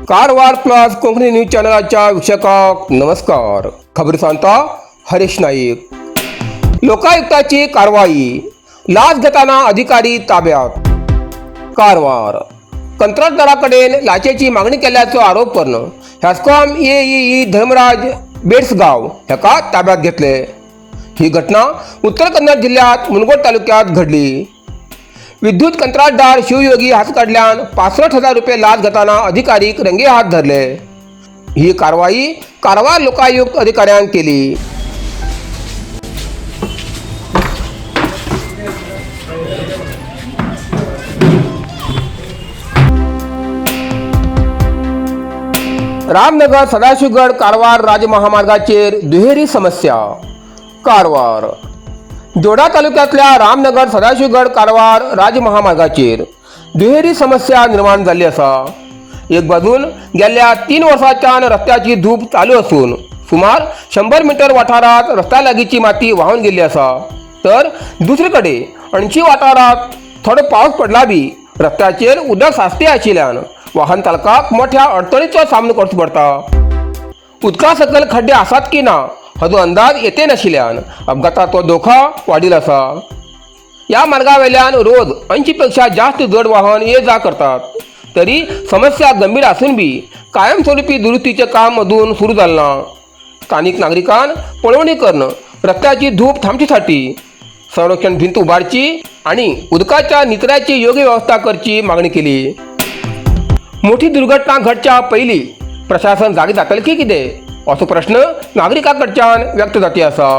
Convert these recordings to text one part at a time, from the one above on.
Karwar plus Konkani news चॅनलाच्या वीक्षकांक नमस्कार. खबर सांगता हरीश नाईक. लोकायुक्ताची कारवाई, लाच घेताना अधिकारी ताब्यात. कारवार. कंत्राटदाराकडेन लाचेची मागणी केल्याचो आरोप करून हॅस्कॉम एई धर्मराज बेडसगाव हेका ताब्यात घेतले. ही घटना उत्तर कन्नड जिल्ह्यात मुनगोड तालुक्यात घडली. विद्युत कंत्राटदार शिवयोगी हातकडल्यान 65,000 रुपये लाच घेताना अधिकारीक रंगे हात धरले. ही कारवाई कारवार लोकायुक्त अधिकाऱ्यान केली. रामनगर सदाशिवगड कारवार राजमहामार्गाचेर दुहेरी समस्या. कारवार. जोडा तालुक्यातल्या रामनगर सदाशिवगड कारवार राजमहामार्गाचेर दुहेरी समस्या निर्माण झाली असा. एक बाजून गेल्या 3 वर्षांच्यान रस्त्याची धूप चालू असून सुमार 100 मीटर वाठारात रस्त्या लागीची माती वाहून गेली असा, तर दुसरीकडे 80 वाठारात थोडो पावस पडला बी रस्त्याचेर उदक साचते आशिल्ल्यान वाहन चालकाक मोठ्या अडचणीचो सामनो करचो पडटा. उदका सकयल खड्डे आसात की ना हाचो अंदाज येते नाशिल्ल्यान अपघाताचो धोका वाडील असा. या मार्गावेल्यान रोज 80 पेक्षा जास्त जड वाहन ये जा करतात. तरी समस्या गंभीर असून बी कायमस्वरूपी दुरुस्तीचे काम अजून सुरू झाले ना. स्थानिक नागरिकांन पळवणी करून रस्त्याची धूप थांबचीसाठी संरक्षण भिंत उभारची आणि उदकाच्या निचऱ्याची योग्य व्यवस्था करची मागणी केली. मोठी दुर्घटना घडच्या पयलीं प्रशासन जागी जातले की कितें असो प्रश्न नागरिकांकडच्यान व्यक्त जाती आसा.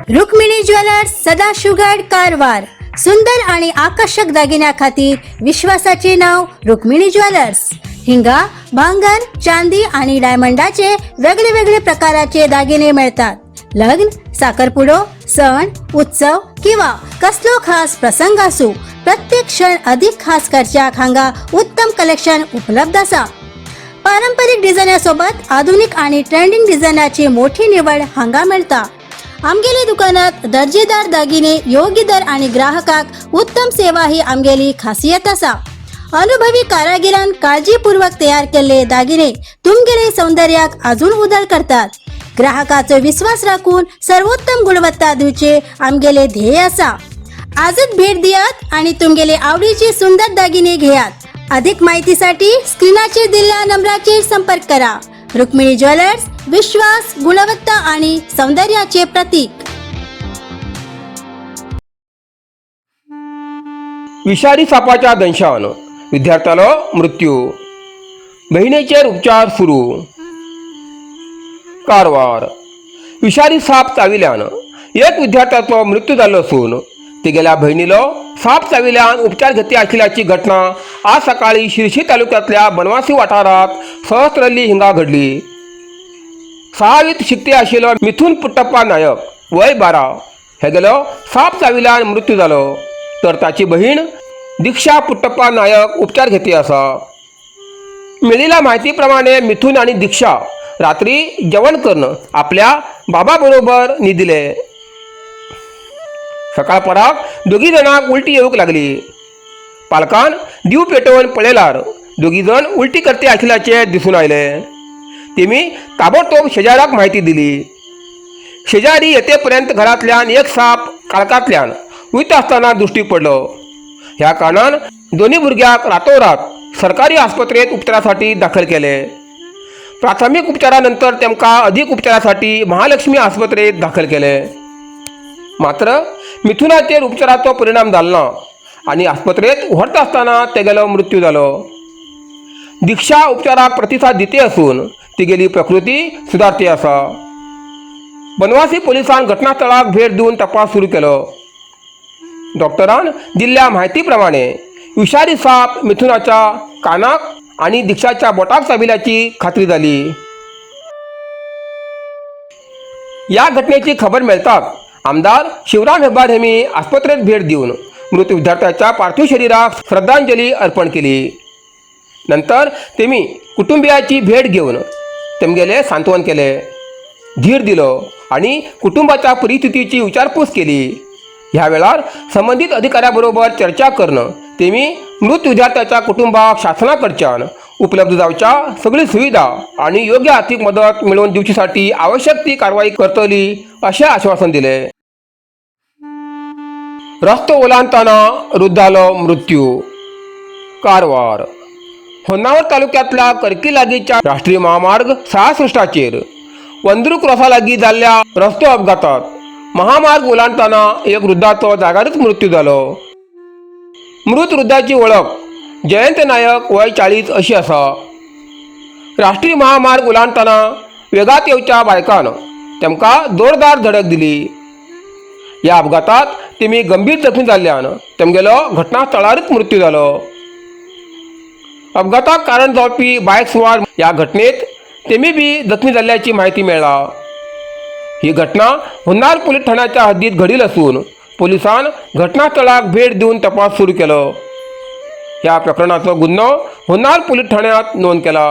रुक्मिणी ज्वेलर्स सदाशिवगड कारवार. सुंदर आणि आकर्षक दागिन्या खातीर विश्वासाचे नाव रुक्मिणी ज्वेलर्स. हिंगा भांगर, चांदी आणि डायमंडाचे वेगळे वेगळे प्रकाराचे दागिने मिळतात. लग्न, साखरपुडो, सण, उत्सव किंवा कसलो खास प्रसंग असो, प्रत्येक क्षण अधिक खास करच्याक हांगा उत्तम कलेक्शन उपलब्ध असा. पारंपरिक डिझायनासोबत आधुनिक आणि ट्रेंडिंग डिझायनाची मोठी निवड हांगा मिळता. आमगेली दुकानात दर्जेदार दागिने, योग्य दर आणि ग्राहकाक उत्तम सेवा ही आमगेली खासियत असा. अनुभवी कारागिरान काळजीपूर्वक तयार केलेले दागिने तुमगेले सौंदर्याक अजून उदळ करतात. ग्राहकाचो विश्वास राखून सर्वोत्तम गुणवत्ता दिवचे आमगेले ध्येय असा. आजच भेट दियात आणि तुमगेले आवडीचे सुंदर दागिने घेयात. अधिक माहितीसाठी स्क्रीनाचेर दिलेल्या नंबराचेर संपर्क करा. रुक्मिणी ज्वेलर्स, विश्वास, गुणवत्ता आणि सौंदर्याचे प्रतीक. विषारी सापाच्या दंशान विद्यार्थ्याला मृत्यू, बहिणीचेर उपचार सुरू. कारवार. विषारी साप चाविल्यान एक विद्यार्थ्याचो मृत्यू जाल्लो असून तेगेल्या बहिणीलो साप चाविल्यान उपचार घेतले आशिल्ल्याची घटना आज सकाळी शिरशी तालुक्यातल्या बनवासी वाठारात सहस्त्रल्ली हिंगा घडली. 6वीत शिकते आशिल्लो मिथुन पुट्टप्पा नायक वय 12 हेगेलो साप चाविल्यान मृत्यू जालो, तर ताची बहीण दिक्षा पुट्टप्पा नायक उपचार घेतली आसा. मेळिल्ल्या म्हायती प्रमाणे मिथुन आणि दिक्षा रात्री जेवण करून आपल्या बाबा बरोबर न्हिदिले. सकाळपराक दोगी जाणांक उलटी येवंक लागली. पालकान दिव पेटोवन पळयल्यार दोगी जण उलटी करते आशिल्ल्याचे दिसून आयले. तेमी ताबडतोब शेजाऱ्याक म्हायती दिली. शेजारी येतेपर्यंत घरांतल्यान एक साप काळखांतल्यान वयता आसतना दृश्टीक पडलो. ह्या कारणान दोन्ही भुरग्याक रातोरात सरकारी आस्पत्रेत उपचारासाठी दाखल केले. प्राथमिक उपचारानंतर तेमकां अधिक उपचारासाठी महालक्ष्मी आस्पत्रेत दाखल केले. मात्र मिथुनाचेर उपचाराचो परिणाम जालो ना आणि आस्पत्रेत व्हरता आसतना तेगेलो मृत्यू जालो. दीक्षा उपचाराक प्रतिसाद दिते असून तिगेली प्रकृती सुधारती आसा. बनवासी पोलिसांनी घटनास्थळाक भेट देऊन तपास सुरू केलो. डॉक्टरान दिल्ल्या माहितीप्रमाणे विषारी साप मिथुनाच्या कानाक आणि दीक्षाच्या बोटाक चाबिल्याची खात्री झाली. या घटनेची खबर मिळताच आमदार शिवराम हेब्बार हेमी आस्पत्रेत भेट देऊन मृत विद्यार्थ्याच्या पार्थिव शरीराक श्रद्धांजली अर्पण केली. नंतर तेमी कुटुंबियाची भेट घेऊन तेमगेले सांत्वन केले, धीर दिलो आणि कुटुंबाच्या परिस्थितीची विचारपूस केली. ह्या वेळार संबंधित अधिकाऱ्याबरोबर चर्चा करणं तेमी मृत विद्यार्थ्याच्या कुटुंबाक शासनाकडच्यान उपलब्ध जावच्या सगळी सुविधा आणि योग्य आर्थिक मदत मिळवून दिवचीसाठी आवश्यक ती कारवाई करतली असे आश्वासन दिले. रस्तो ओलांडताना वृद्धालो मृत्यू. कारवार. होन्नावर तालुक्यातल्या करकी लागीच्या राष्ट्रीय महामार्ग 66 वंद्रू क्रॉसा लागीं जाल्ल्या रस्तो अपघातात महामार्ग ओलांडताना एक वृद्धाचो जाग्यारच मृत्यू जालो. मृत वृद्धाची ओळख जयंत नायक वय 40 अशी आसा. राष्ट्रीय महामार्ग ओलांडताना वेगात येवच्या बायकान तेमकां जोरदार धडक दिली. या अपघातात तेमी गंभीर जखमी जाल्ल्यान तेमगेलो घटनास्थळारच मृत्यू जालो. अपघाताक कारण जावपी बायक सुवार या घटनेत तेमी बी जखमी जाल्ल्याची माहिती मेळ्ळा. ही घटना होन्नार पोलीस ठाण्याच्या हद्दीत घडील असून पोलिसांन घटनास्थळाक भेट देऊन तपास सुरू केलो. या प्रकरणाचो गुन्हो होन्नार पोलीस ठाण्यात नोंद केला.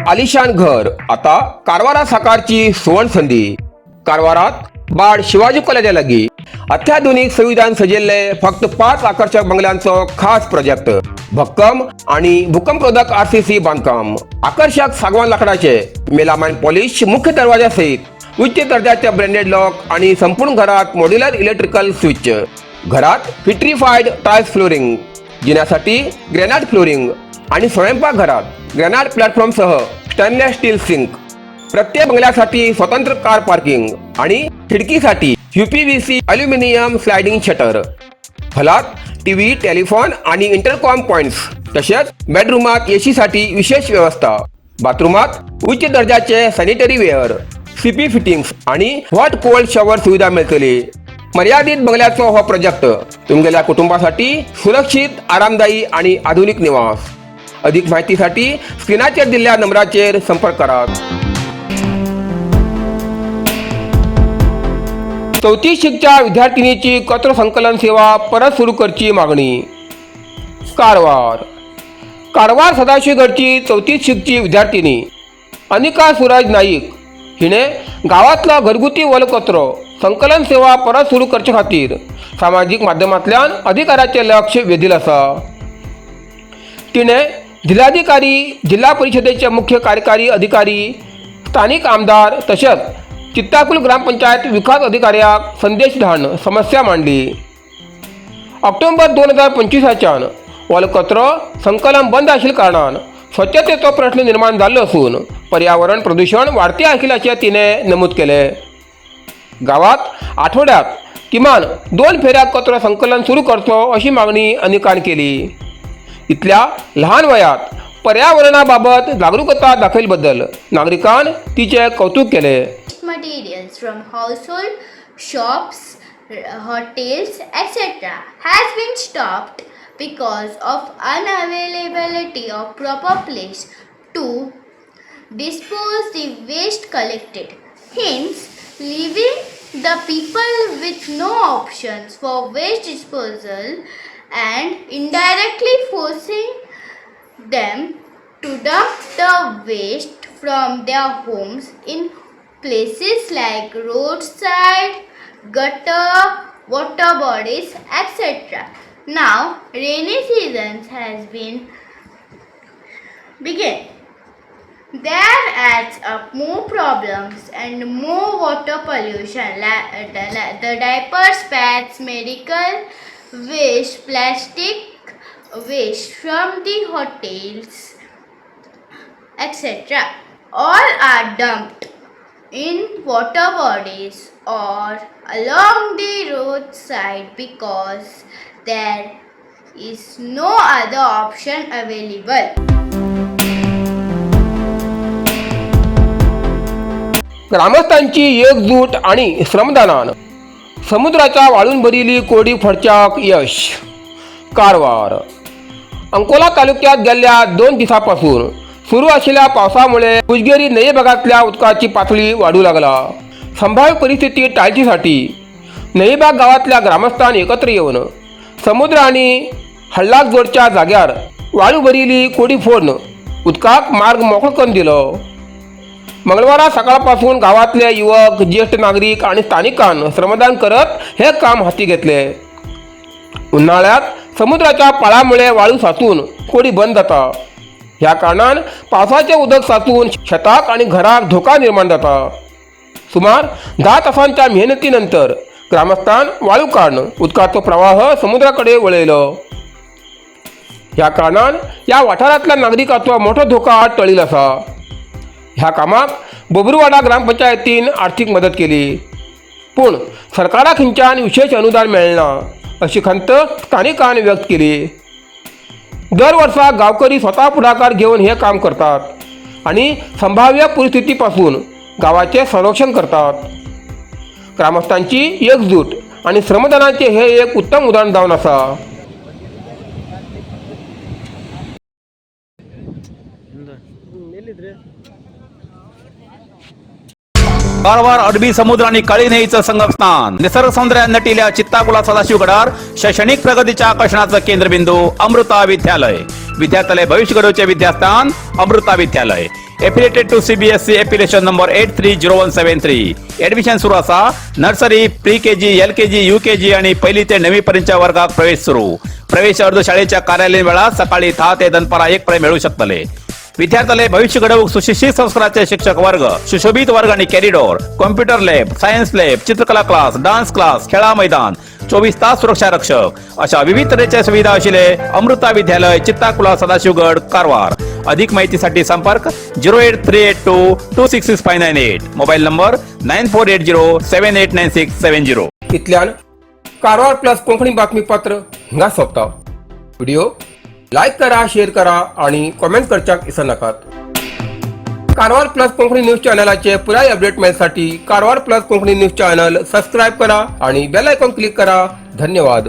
आलिशान घर आता कारवारात साकारची सुवर्ण संधी. कारवारात बाळ शिवाजी कॉलेजा लागीं अत्याधुनिक सुविधांनी सजिल्ले फक्त 5 आकर्षक बंगल्यांचो खास प्रोजेक्ट. भक्कम आणि भूकंपरोधक RCC बांधकाम, आकर्षक सागवान लाकडाचे मेलामाइन पॉलिश मुख्य दरवाजा सहित उच्च दर्जाचे ब्रँडेड लॉक आणि संपूर्ण घरात मॉड्युलर इलेक्ट्रिकल स्विच. घरात फिट्रीफाईड टाइल्स फ्लोरिंग, जिन्यासाठी ग्रेनाइट फ्लोरिंग आणि स्वयंपाकघरात ग्रेनाइट प्लॅटफॉर्मसह स्टेनलेस स्टील सिंक. प्रत्येक बंगल्यासाठी स्वतंत्र कार पार्किंग आणि खिडकीसाठी UPVC अल्युमिनियम स्लायडिंग शटर. हॉलात टीव्ही, टेलिफोन आणि इंटरकॉम पॉइंट्स. तसेच बेडरूमात AC साठी विशेष व्यवस्था. बाथरूमात उच्च दर्जाचे सॅनिटरी वेअर, CP फिटिंग्स आणि हॉट कोल्ड शॉवर सुविधा मिळतली. मर्यादित बंगल्याचो हो प्रोजेक्ट तुमगेल्या कुटुंबासाठी सुरक्षित, आरामदायी आणि आधुनिक निवास. अधिक माहितीसाठी स्क्रीनाचेर दिल्ल्या नंबराचेर संपर्क करात. 4थी शिकच्या विद्यार्थिनीची कचरो संकलन सेवा परत सुरू करची मागणी. कारवार. कारवार सदाशिवगडची 4थी शिकची विद्यार्थिनी अनिका सूरज नाईक हिने गावातला घरगुती ओलो कचरो संकलन सेवा परत सुरू करचे खातीर सामाजिक माध्यमांतल्यान अधिकाऱ्याचे लक्ष वेधील आसा. तिने जिल्हाधिकारी, जिल्हा परिषदेचे मुख्य कार्यकारी अधिकारी, स्थानिक आमदार तसेच चित्ताकुल ग्रामपंचायत विकास अधिकाऱ्याक संदेश धाडून समस्या मांडली. ऑक्टोबर 2025च्यान ओलो कचरो संकलन बंद आशिल्ल्या कारणान स्वच्छतेचो प्रश्न निर्माण जाल्लो असून पर्यावरण प्रदूषण वाडते आशिल्ल्याचे तिने नमूद केले. गावात आठवड्यात किमान 2 फेऱ्या कचरो संकलन सुरू करचो अशी मागणी अनिकान केली. इतल्या लहान वयात पर्यावरणाबाबत जागरूकता दाखयल्याबद्दल नागरिकांनी तिचे कौतुक केले. Materials from household, shops, hotels, etc. has been stopped because of unavailability of proper place to dispose the waste collected. Hence, leaving the people with no options for waste disposal and indirectly forcing them to dump the waste from their homes in places like roadside, gutter, water bodies, etc. Now, rainy season has been begun. There adds up more problems and more water pollution. The diapers, pads, medical waste, plastic waste from the hotels, etc. all are dumped in water bodies or along the roadside because there is no other option available. ग्रामस्थांची एकजूट आणि श्रमदानानं समुद्राच्या वाळून भरलेली कोरडी फडचाक यश. कारवार. अंकोला तालुक्यात गेल्या 2 दिवसापासून सुरू असलेल्या पावसामुळे उजगेरी नदी भागातल्या उदकाची पातळी वाढू लागला. संभाव्य परिस्थिती टाळण्यासाठी नळीबाग गावातल्या ग्रामस्थांनी एकत्र येऊन समुद्र आणि हल्लाजोडच्या जाग्यार वाळू भरलेली कोरडी फोडून उदकाक मार्ग मोकळो करून दिलो. मंगळवार सकाळपासून गावातले युवक, ज्येष्ठ नागरिक आणि स्थानिकांनी श्रमदान करत हे काम हाती घेतले. उन्हाळ्यात समुद्राच्या पाळामुळे वाळू साचून कोडी बंद जाता. ह्या कारणान पावसाचे उदक साचून शेताक आणि घराक धोका निर्माण जाता. सुमार 10 तासांच्या मेहनतीनंतर ग्रामस्थान वाळू काढून उदकाचो प्रवाह समुद्राकडे वळयलो. ह्या कारणान या वाठारातल्या नागरिकाचो मोठो धोका टळील असा. ह्या कामाक बोबरूवाडा ग्रामपंचायतीन आर्थिक मदत केली, पूण सरकारा खंयच्यान विशेष अनुदान मेळना अशी खंत स्थानिकांनी व्यक्त केली. दर वर्सा गावकरी स्वतः पुढाकार घेऊन हे काम करतात आणि संभाव्य परिस्थितीपासून गावाचे संरक्षण करतात. ग्रामस्थांची एकजूट आणि श्रमदानाचे हे एक उत्तम उदाहरण जावन आसा. कारवार अरबी समुद्र आणि काळी नदीचं संगमस्थान, निसर्ग सौंदर्याने नटिल्या चित्ताकुला सदाशिवगडार शैक्षणिक प्रगतीच्या आकर्षणाचं केंद्रबिंदू अमृता विद्यालय. विद्यार्थ्यालय भविष्य घडवचे विद्यास्थान Amrita Vidyalaya. Affiliated to CBSE application number 830173. Admission सुरू असा. Nursery, pre KG, LKG, UKG आणि 1ली ते 9वी पर्यंतच्या वर्गात प्रवेश सुरू. प्रवेश अर्ज शाळेच्या कार्यालयीन वेळा सकाळी 10 ते दनपारा 1 पर्यंत मिळू शकतले. विद्यार्थ्यालय भविष्य घडवूक सुशिक्षित संस्काराचे शिक्षक वर्ग, सुशोभित वर्ग आणि corridor, computer lab, science lab, चित्रकला क्लास, डान्स क्लास, खेळा मैदान, 24 तास सुरक्षा रक्षक अशा विविध तऱ्हेच्या सुविधा असलेले अमृता विद्यालय, चित्ताकुला, सदाशिवगड, कारवार. अधिक माहितीसाठी संपर्क 08382266598. Mobile number 9480789670. इतल्यान कारवार प्लस कोंकणी बातमीपत्र हिंगा सोंपता. व्हिडिओ लाईक करा, शेअर करा आणि कॉमेंट करच्याक विसरू नकात. कारवार प्लस कोंकणी न्यूज चॅनलाचे पुराय अपडेट मिळण्यासाठी Karwar plus Konkani news channel subscribe करा आणि बेल आयकॉन क्लिक करा. धन्यवाद.